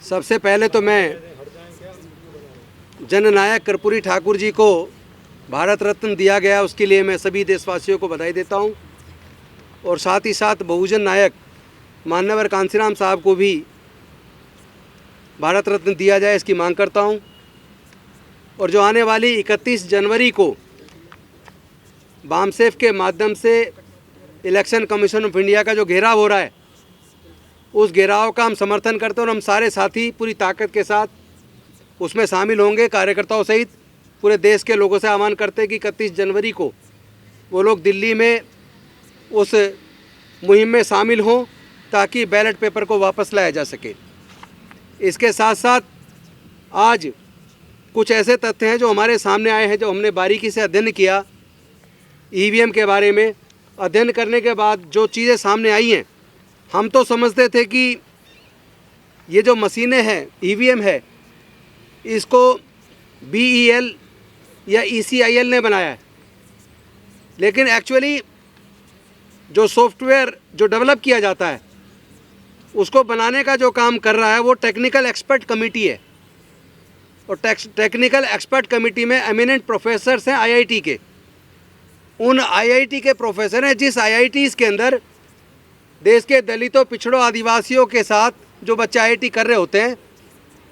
सबसे पहले तो मैं जननायक कर्पूरी ठाकुर जी को भारत रत्न दिया गया, उसके लिए मैं सभी देशवासियों को बधाई देता हूं। और साथ ही साथ बहुजन नायक मान्यवर कांसीराम साहब को भी भारत रत्न दिया जाए, इसकी मांग करता हूं। और जो आने वाली 31 जनवरी को बामसेफ के माध्यम से इलेक्शन कमीशन ऑफ इंडिया का जो घेराव हो रहा है, उस घेराव का हम समर्थन करते हैं और हम सारे साथी पूरी ताकत के साथ उसमें शामिल होंगे। कार्यकर्ताओं सहित पूरे देश के लोगों से आह्वान करते हैं कि 31 जनवरी को वो लोग दिल्ली में उस मुहिम में शामिल हों ताकि बैलेट पेपर को वापस लाया जा सके। इसके साथ साथ आज कुछ ऐसे तथ्य हैं जो हमारे सामने आए हैं, जो हमने बारीकी से अध्ययन किया। ईवीएम के बारे में अध्ययन करने के बाद जो चीज़ें सामने आई हैं, हम तो समझते थे कि ये जो मशीनें हैं, ईवीएम है, इसको BEL या ECIL ने बनाया है, लेकिन एक्चुअली जो सॉफ्टवेयर जो डेवलप किया जाता है उसको बनाने का जो काम कर रहा है वो टेक्निकल एक्सपर्ट कमेटी है। और टेक्निकल एक्सपर्ट कमेटी में एमिनेंट प्रोफेसर्स हैं IIT के। उन IIT के प्रोफेसर हैं जिस IITs के अंदर देश के दलितों, पिछड़ों, आदिवासियों के साथ जो बच्चे IIT कर रहे होते हैं,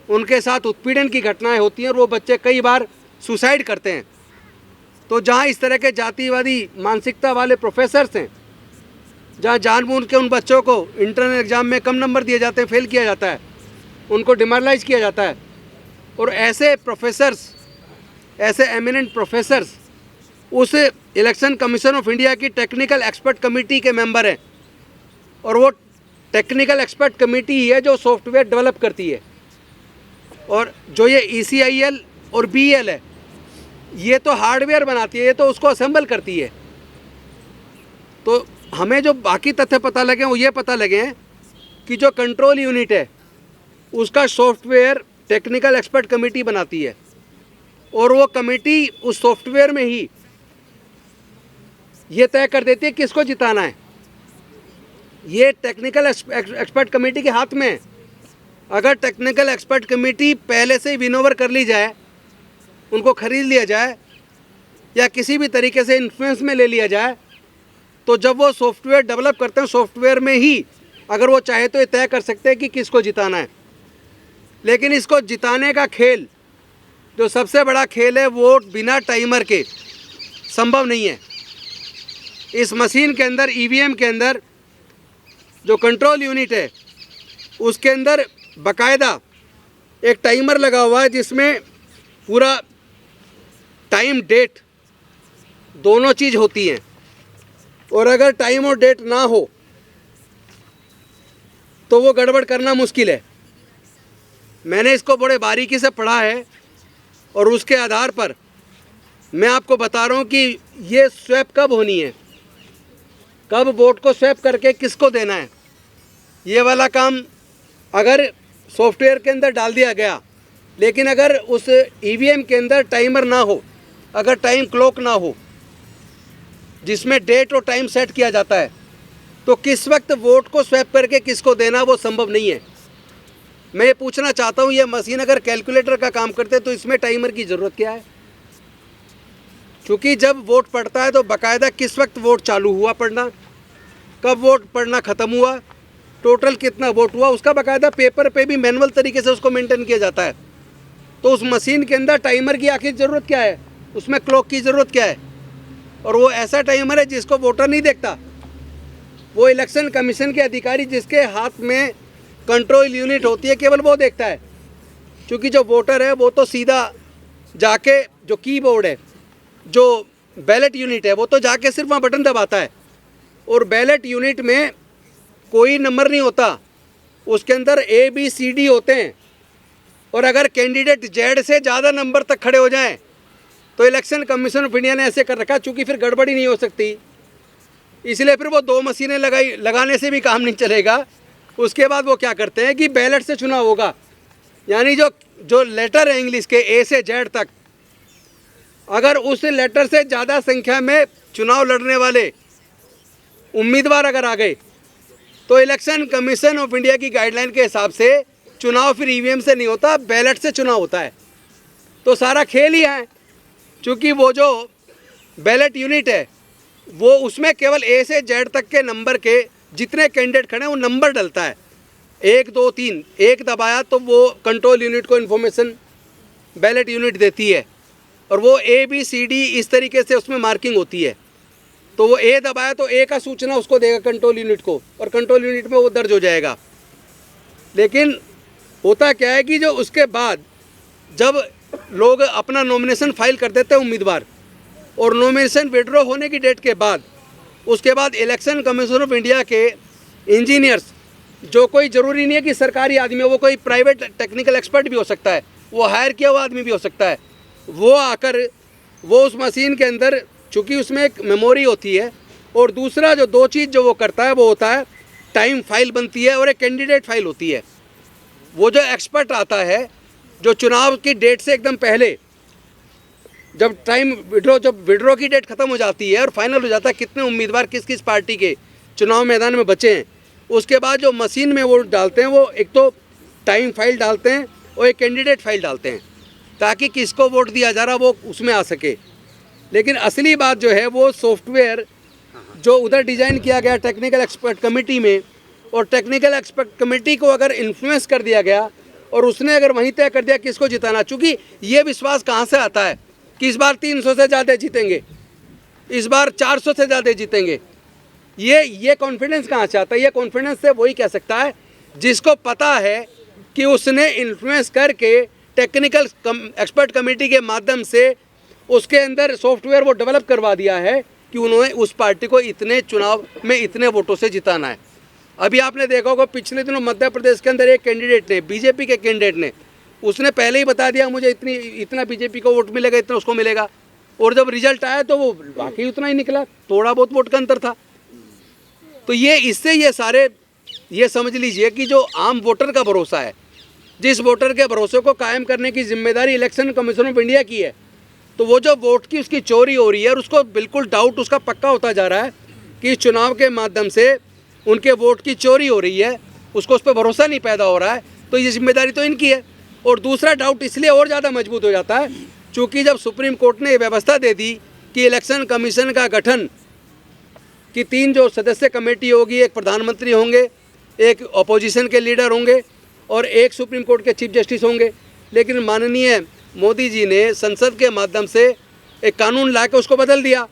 उनके साथ उत्पीड़न की घटनाएं होती हैं और वो बच्चे कई बार सुसाइड करते हैं। तो जहां इस तरह के जातिवादी मानसिकता वाले प्रोफेसर्स हैं, जहां जानबूझ के उन बच्चों को इंटरनल एग्ज़ाम में कम नंबर दिए जाते हैं, फेल किया जाता है, उनको डिमोरलाइज किया जाता है, और ऐसे प्रोफेसर्स, ऐसे एमिनेंट प्रोफेसर्स उस इलेक्शन कमीशन ऑफ इंडिया की टेक्निकल एक्सपर्ट कमेटी के मेंबर हैं। और वो टेक्निकल एक्सपर्ट कमेटी ही है जो सॉफ्टवेयर डेवलप करती है। और जो ये ECIL और BEL है, ये तो हार्डवेयर बनाती है, ये तो उसको असेंबल करती है। तो हमें जो बाकी तथ्य पता लगे वो ये पता लगे हैं कि जो कंट्रोल यूनिट है उसका सॉफ्टवेयर टेक्निकल एक्सपर्ट कमेटी बनाती है, और वो कमेटी उस सॉफ्टवेयर में ही ये तय कर देती है किसको जिताना है। ये टेक्निकल एक्सपर्ट कमेटी के हाथ में है। अगर टेक्निकल एक्सपर्ट कमेटी पहले से ही विन ओवर कर ली जाए, उनको खरीद लिया जाए या किसी भी तरीके से इन्फ्लुएंस में ले लिया जाए, तो जब वो सॉफ्टवेयर डेवलप करते हैं, सॉफ्टवेयर में ही अगर वो चाहे तो ये तय कर सकते हैं कि किसको जिताना है। लेकिन इसको जिताने का खेल, जो सबसे बड़ा खेल है, वोट बिना टाइमर के संभव नहीं है। इस मशीन के अंदर, EVM के अंदर जो कंट्रोल यूनिट है, उसके अंदर बाकायदा एक टाइमर लगा हुआ है जिसमें पूरा टाइम डेट दोनों चीज़ होती हैं। और अगर टाइम और डेट ना हो तो वो गड़बड़ करना मुश्किल है। मैंने इसको बड़े बारीकी से पढ़ा है और उसके आधार पर मैं आपको बता रहा हूँ कि ये स्वैप कब होनी है, कब वोट को स्वैप करके किसको देना है। ये वाला काम अगर सॉफ्टवेयर के अंदर डाल दिया गया, लेकिन अगर उस EVM के अंदर टाइमर ना हो, अगर टाइम क्लॉक ना हो जिसमें डेट और टाइम सेट किया जाता है, तो किस वक्त वोट को स्वैप करके किसको देना वो संभव नहीं है। मैं ये पूछना चाहता हूँ, ये मशीन अगर कैलकुलेटर का काम करते तो इसमें टाइमर की ज़रूरत क्या है? क्योंकि जब वोट पड़ता है तो बाकायदा किस वक्त वोट चालू हुआ पड़ना, कब वोट पड़ना ख़त्म हुआ, टोटल कितना वोट हुआ, उसका बाकायदा पेपर पे भी मैनुअल तरीके से उसको मेंटेन किया जाता है। तो उस मशीन के अंदर टाइमर की आखिर ज़रूरत क्या है, उसमें क्लॉक की ज़रूरत क्या है? और वो ऐसा टाइमर है जिसको वोटर नहीं देखता, वो इलेक्शन कमीशन के अधिकारी जिसके हाथ में कंट्रोल यूनिट होती है, केवल वो देखता है। क्योंकि जो वोटर है वो तो सीधा जाके जो कीबोर्ड है, जो बैलेट यूनिट है, वो तो जाके सिर्फ वहाँ बटन दबाता है। और बैलेट यूनिट में कोई नंबर नहीं होता, उसके अंदर ABCD होते हैं। और अगर कैंडिडेट Z से ज़्यादा नंबर तक खड़े हो जाएं तो इलेक्शन कमीशन ऑफ इंडिया ने ऐसे कर रखा, चूँकि फिर गड़बड़ी नहीं हो सकती, इसलिए फिर वो 2 मशीनें लगाने से भी काम नहीं चलेगा। उसके बाद वो क्या करते हैं कि बैलेट से चुनाव होगा, यानी जो लेटर है इंग्लिश के A से Z तक, अगर उस लेटर से ज़्यादा संख्या में चुनाव लड़ने वाले उम्मीदवार अगर आ गए तो इलेक्शन कमीशन ऑफ इंडिया की गाइडलाइन के हिसाब से चुनाव फिर ईवीएम से नहीं होता, बैलेट से चुनाव होता है। तो सारा खेल ही है, क्योंकि वो जो बैलेट यूनिट है वो उसमें केवल ए से जेड तक के नंबर के जितने कैंडिडेट खड़े हैं वो नंबर डलता है, 1 2 3, एक दबाया तो वो कंट्रोल यूनिट को इन्फॉर्मेशन बैलेट यूनिट देती है, और वो ABCD इस तरीके से उसमें मार्किंग होती है। तो वो ए दबाया तो ए का सूचना उसको देगा कंट्रोल यूनिट को, और कंट्रोल यूनिट में वो दर्ज हो जाएगा। लेकिन होता क्या है कि जो उसके बाद जब लोग अपना नॉमिनेशन फाइल कर देते हैं उम्मीदवार, और नॉमिनेशन विड्रॉ होने की डेट के बाद उसके बाद इलेक्शन कमीशन ऑफ इंडिया के इंजीनियर्स, जो कोई ज़रूरी नहीं है कि सरकारी आदमी हो, वो कोई प्राइवेट टेक्निकल एक्सपर्ट भी हो सकता है, वो हायर किया हुआ आदमी भी हो सकता है, वो आकर वो उस मशीन के अंदर, चूँकि उसमें एक मेमोरी होती है, और दूसरा जो 2 चीज़ जो वो करता है वो होता है टाइम फाइल बनती है और एक कैंडिडेट फाइल होती है। वो जो एक्सपर्ट आता है जो चुनाव की डेट से एकदम पहले, जब विड्रॉ की डेट ख़त्म हो जाती है और फाइनल हो जाता है कितने उम्मीदवार किस किस पार्टी के चुनाव मैदान में बचे हैं, उसके बाद जो मशीन में वो डालते हैं, वो एक तो टाइम फाइल डालते हैं और एक कैंडिडेट फाइल डालते हैं, ताकि किसको वोट दिया जा रहा वो उसमें आ सके। लेकिन असली बात जो है वो सॉफ्टवेयर जो उधर डिज़ाइन किया गया टेक्निकल एक्सपर्ट कमेटी में, और टेक्निकल एक्सपर्ट कमेटी को अगर इन्फ्लुएंस कर दिया गया और उसने अगर वहीं तय कर दिया किसको जिताना, चूँकि ये विश्वास कहाँ से आता है कि इस बार 300 से ज़्यादा जीतेंगे, इस बार 400 से ज़्यादा जीतेंगे, ये कॉन्फिडेंस कहाँ से आता है? ये कॉन्फिडेंस से वही कह सकता है जिसको पता है कि उसने इन्फ्लुएंस करके टेक्निकल एक्सपर्ट कमेटी के माध्यम से उसके अंदर सॉफ्टवेयर वो डेवलप करवा दिया है कि उन्होंने उस पार्टी को इतने चुनाव में इतने वोटों से जिताना है। अभी आपने देखा होगा पिछले दिनों मध्य प्रदेश के अंदर एक कैंडिडेट ने, बीजेपी के कैंडिडेट ने, उसने पहले ही बता दिया मुझे इतना बीजेपी को वोट मिलेगा, इतना उसको मिलेगा, और जब रिजल्ट आया तो वो वाकई उतना ही निकला, थोड़ा बहुत वोट का अंतर था। तो ये सारे ये समझ लीजिए कि जो आम वोटर का भरोसा है, जिस वोटर के भरोसे को कायम करने की जिम्मेदारी इलेक्शन कमीशन ऑफ इंडिया की है, तो वो जो वोट की उसकी चोरी हो रही है और उसको बिल्कुल डाउट उसका पक्का होता जा रहा है कि चुनाव के माध्यम से उनके वोट की चोरी हो रही है, उसको उस पर भरोसा नहीं पैदा हो रहा है, तो ये जिम्मेदारी तो इनकी है। और दूसरा डाउट इसलिए और ज़्यादा मजबूत हो जाता है क्योंकि जब सुप्रीम कोर्ट ने ये व्यवस्था दे दी कि इलेक्शन कमीशन का गठन कि 3 जो सदस्य कमेटी होगी, एक प्रधानमंत्री होंगे, एक अपोजिशन के लीडर होंगे और एक सुप्रीम कोर्ट के चीफ जस्टिस होंगे, लेकिन माननीय मोदी जी ने संसद के माध्यम से एक कानून ला के उसको बदल दिया,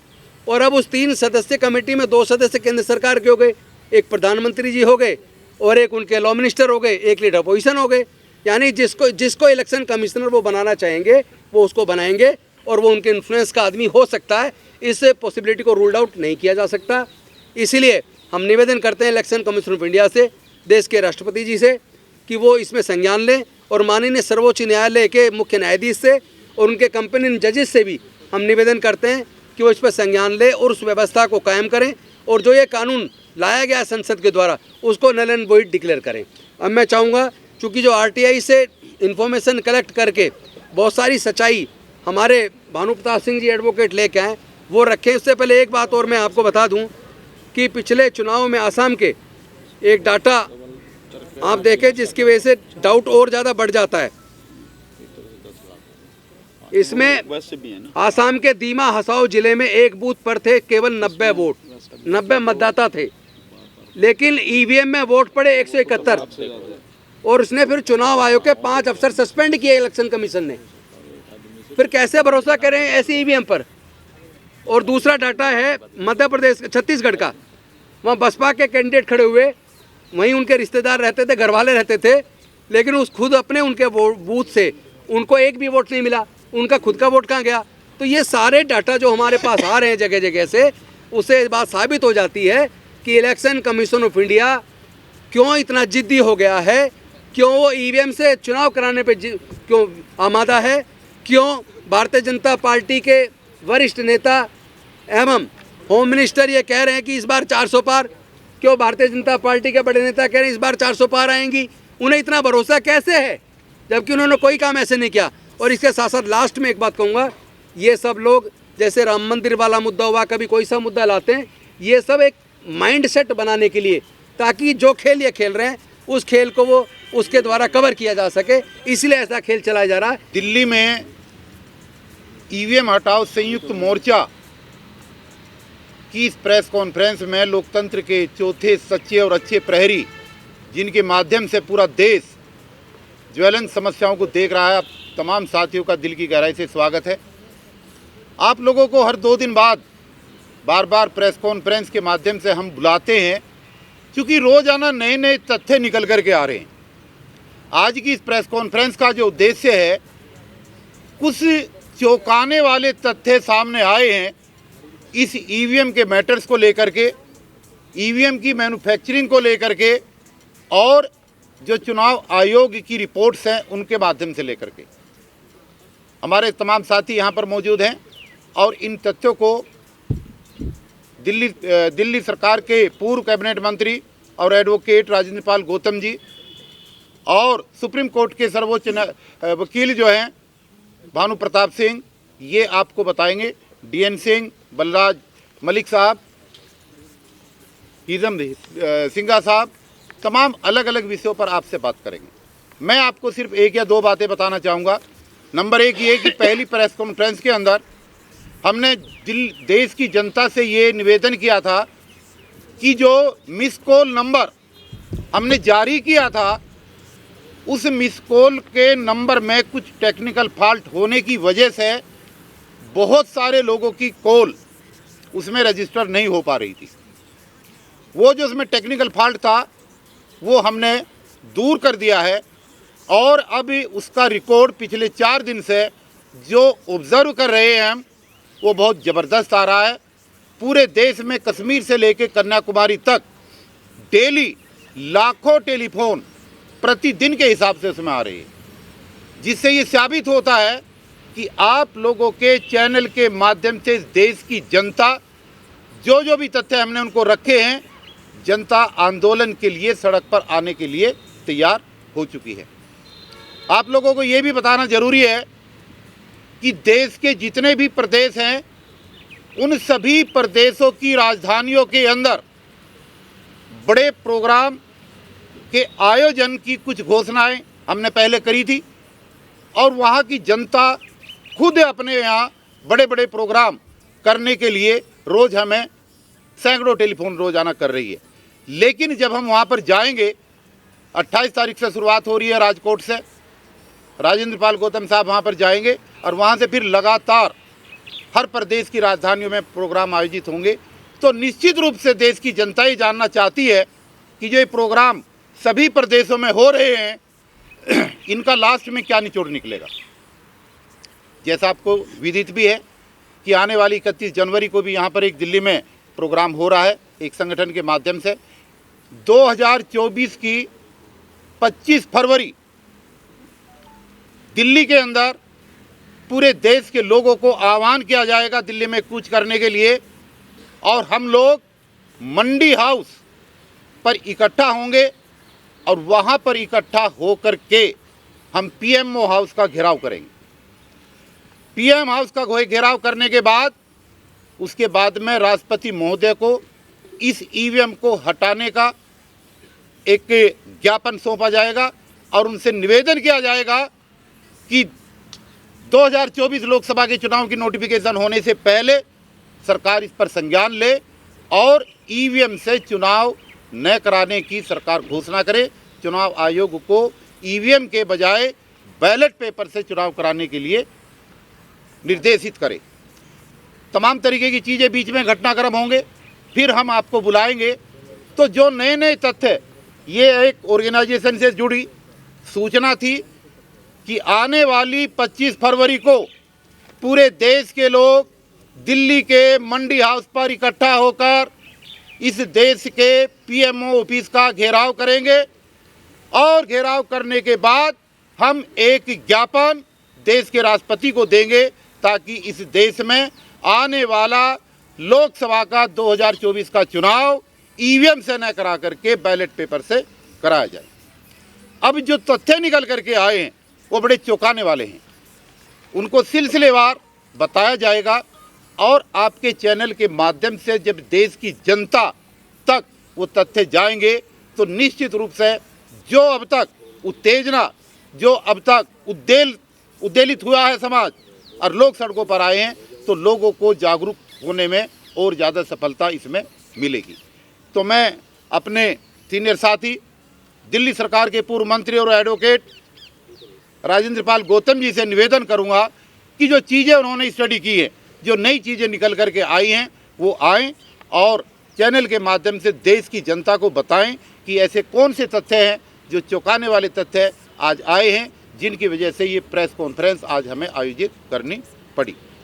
और अब उस 3 सदस्य कमेटी में 2 सदस्य केंद्र सरकार के हो गए, एक प्रधानमंत्री जी हो गए और एक उनके लॉ मिनिस्टर हो गए, एक लीडर अपोजिशन हो गए। यानी जिसको इलेक्शन कमिश्नर वो बनाना चाहेंगे वो उसको बनाएंगे, और वो उनके इन्फ्लुएंस का आदमी हो सकता है, इस पॉसिबिलिटी को रूल्ड आउट नहीं किया जा सकता। इसीलिए हम निवेदन करते हैं इलेक्शन कमीशन ऑफ इंडिया से, देश के राष्ट्रपति जी से, कि वो इसमें संज्ञान लें, और माननीय सर्वोच्च न्यायालय के मुख्य न्यायाधीश से और उनके कंपेनियन जजेस से भी हम निवेदन करते हैं कि वो इस पर संज्ञान लें और उस व्यवस्था को कायम करें, और जो ये कानून लाया गया संसद के द्वारा उसको नल एंड वॉइड डिक्लेयर करें। अब मैं चाहूँगा, चूँकि जो RTI से इन्फॉर्मेशन कलेक्ट करके बहुत सारी सच्चाई हमारे भानु प्रताप सिंह जी एडवोकेट लेके आए, वो रखें। उससे पहले एक बात और मैं आपको बता दूं कि पिछले चुनाव में आसाम के एक डाटा आप देखें जिसकी वजह से डाउट और ज़्यादा बढ़ जाता है। इसमें आसाम के दीमा हसाओ जिले में एक बूथ पर थे केवल 90 वोट, 90 मतदाता थे, लेकिन EVM में वोट पड़े 171, और उसने फिर चुनाव आयोग के 5 अफसर सस्पेंड किए इलेक्शन कमीशन ने। फिर कैसे भरोसा करें ऐसी EVM पर? और दूसरा डाटा है मध्य प्रदेश, छत्तीसगढ़ का, वहाँ बसपा के कैंडिडेट खड़े हुए, वहीं उनके रिश्तेदार रहते थे, घरवाले रहते थे, लेकिन उस खुद अपने उनके बूथ से उनको एक भी वोट नहीं मिला, उनका खुद का वोट कहाँ गया? तो ये सारे डाटा जो हमारे पास आ रहे हैं जगह जगह से, उससे बात साबित हो जाती है कि इलेक्शन कमीशन ऑफ इंडिया क्यों इतना जिद्दी हो गया है, क्यों वो EVM से चुनाव कराने पे क्यों आमादा है, क्यों भारतीय जनता पार्टी के वरिष्ठ नेता एवं होम मिनिस्टर ये कह रहे हैं कि इस बार 400 पार, क्यों भारतीय जनता पार्टी के बड़े नेता कह रहे हैं इस बार 400 पार आएंगी। उन्हें इतना भरोसा कैसे है जबकि उन्होंने कोई काम ऐसे नहीं किया। और इसके साथ साथ लास्ट में एक बात कहूँगा, ये सब लोग जैसे राम मंदिर वाला मुद्दा हुआ, कभी कोई सा मुद्दा लाते हैं, ये सब एक माइंड सेट बनाने के लिए, ताकि जो खेल ये खेल रहे हैं उस खेल को वो उसके द्वारा कवर किया जा सके, इसलिए ऐसा खेल चलाया जा रहा है। दिल्ली में ईवीएम हटाओ संयुक्त मोर्चा की इस प्रेस कॉन्फ्रेंस में लोकतंत्र के चौथे सच्चे और अच्छे प्रहरी, जिनके माध्यम से पूरा देश ज्वलंत समस्याओं को देख रहा है, आप तमाम साथियों का दिल की गहराई से स्वागत है। आप लोगों को हर 2 दिन बाद बार बार प्रेस कॉन्फ्रेंस के माध्यम से हम बुलाते हैं, क्योंकि रोज़ाना नए नए तथ्य निकल कर के आ रहे हैं। आज की इस प्रेस कॉन्फ्रेंस का जो उद्देश्य है, कुछ चौंकाने वाले तथ्य सामने आए हैं इस ईवीएम के मैटर्स को लेकर के, ईवीएम की मैन्युफैक्चरिंग को लेकर के, और जो चुनाव आयोग की रिपोर्ट्स हैं उनके माध्यम से लेकर के। हमारे तमाम साथी यहाँ पर मौजूद हैं और इन तथ्यों को दिल्ली सरकार के पूर्व कैबिनेट मंत्री और एडवोकेट राजेंद्र पाल गौतम जी और सुप्रीम कोर्ट के सर्वोच्च वकील जो हैं भानु प्रताप सिंह, ये आपको बताएंगे। डीएन सिंह, बलराज मलिक साहब, हिजम सिंघा साहब, तमाम अलग अलग विषयों पर आपसे बात करेंगे। मैं आपको सिर्फ 1 या 2 बातें बताना चाहूँगा। नंबर 1 ये कि पहली प्रेस कॉन्फ्रेंस के अंदर हमने देश की जनता से ये निवेदन किया था कि जो मिस कॉल नंबर हमने जारी किया था, उस मिस कॉल के नंबर में कुछ टेक्निकल फॉल्ट होने की वजह से बहुत सारे लोगों की कॉल उसमें रजिस्टर नहीं हो पा रही थी। वो जो उसमें टेक्निकल फॉल्ट था वो हमने दूर कर दिया है और अब उसका रिकॉर्ड पिछले 4 दिन से जो ऑब्ज़र्व कर रहे हैं हम, वो बहुत ज़बरदस्त आ रहा है। पूरे देश में कश्मीर से लेकर कन्याकुमारी तक डेली लाखों टेलीफोन प्रतिदिन के हिसाब से उसमें आ रही है, जिससे ये साबित होता है कि आप लोगों के चैनल के माध्यम से इस देश की जनता जो भी तथ्य हमने उनको रखे हैं, जनता आंदोलन के लिए सड़क पर आने के लिए तैयार हो चुकी है। आप लोगों को ये भी बताना ज़रूरी है कि देश के जितने भी प्रदेश हैं, उन सभी प्रदेशों की राजधानियों के अंदर बड़े प्रोग्राम के आयोजन की कुछ घोषणाएं हमने पहले करी थी और वहाँ की जनता खुद अपने यहाँ बड़े बड़े प्रोग्राम करने के लिए रोज़ हमें सैकड़ों टेलीफोन रोज़ाना कर रही है। लेकिन जब हम वहाँ पर जाएंगे, 28 तारीख से शुरुआत हो रही है राजकोट से, राजेंद्र पाल गौतम साहब वहाँ पर जाएंगे और वहाँ से फिर लगातार हर प्रदेश की राजधानियों में प्रोग्राम आयोजित होंगे। तो निश्चित रूप से देश की जनता ये जानना चाहती है कि जो ये प्रोग्राम सभी प्रदेशों में हो रहे हैं, इनका लास्ट में क्या निचोड़ निकलेगा। जैसा आपको विदित भी है कि आने वाली 31 जनवरी को भी यहाँ पर एक दिल्ली में प्रोग्राम हो रहा है एक संगठन के माध्यम से। 2024 की 25 फरवरी दिल्ली के अंदर पूरे देश के लोगों को आह्वान किया जाएगा दिल्ली में कूच करने के लिए, और हम लोग मंडी हाउस पर इकट्ठा होंगे और वहाँ पर इकट्ठा होकर के हम पीएमओ हाउस का घेराव करेंगे। पीएम हाउस का घेराव करने के बाद उसके बाद में राष्ट्रपति महोदय को इस ईवीएम को हटाने का एक ज्ञापन सौंपा जाएगा और उनसे निवेदन किया जाएगा कि 2024 लोकसभा के चुनाव की नोटिफिकेशन होने से पहले सरकार इस पर संज्ञान ले और ईवीएम से चुनाव न कराने की सरकार घोषणा करे। चुनाव आयोग को ईवीएम के बजाय बैलेट पेपर से चुनाव कराने के लिए निर्देशित करे। तमाम तरीके की चीज़ें बीच में घटनाक्रम होंगे, फिर हम आपको बुलाएंगे। तो जो नए नए तथ्य, ये एक ऑर्गेनाइजेशन से जुड़ी सूचना थी कि आने वाली 25 फरवरी को पूरे देश के लोग दिल्ली के मंडी हाउस पर इकट्ठा होकर इस देश के पीएमओ ऑफिस का घेराव करेंगे और घेराव करने के बाद हम एक ज्ञापन देश के राष्ट्रपति को देंगे ताकि इस देश में आने वाला लोकसभा का 2024 का चुनाव ईवीएम से न करा करके बैलेट पेपर से कराया जाए। अब जो तथ्य निकल करके आए हैं वो बड़े चौंकाने वाले हैं, उनको सिलसिलेवार बताया जाएगा और आपके चैनल के माध्यम से जब देश की जनता तक वो तथ्य जाएंगे तो निश्चित रूप से जो अब तक उत्तेजना जो अब तक उद्वेलित हुआ है समाज और लोग सड़कों पर आए हैं, तो लोगों को जागरूक होने में और ज़्यादा सफलता इसमें मिलेगी। तो मैं अपने सीनियर साथी दिल्ली सरकार के पूर्व मंत्री और एडवोकेट राजेंद्र पाल गौतम जी से निवेदन करूंगा कि जो चीज़ें उन्होंने स्टडी की है, जो नई चीज़ें निकल करके आई हैं, वो आएँ और चैनल के माध्यम से देश की जनता को बताएं कि ऐसे कौन से तथ्य हैं जो चौंकाने वाले तथ्य आज आए हैं, जिनकी वजह से ये प्रेस कॉन्फ्रेंस आज हमें आयोजित करनी पड़ी।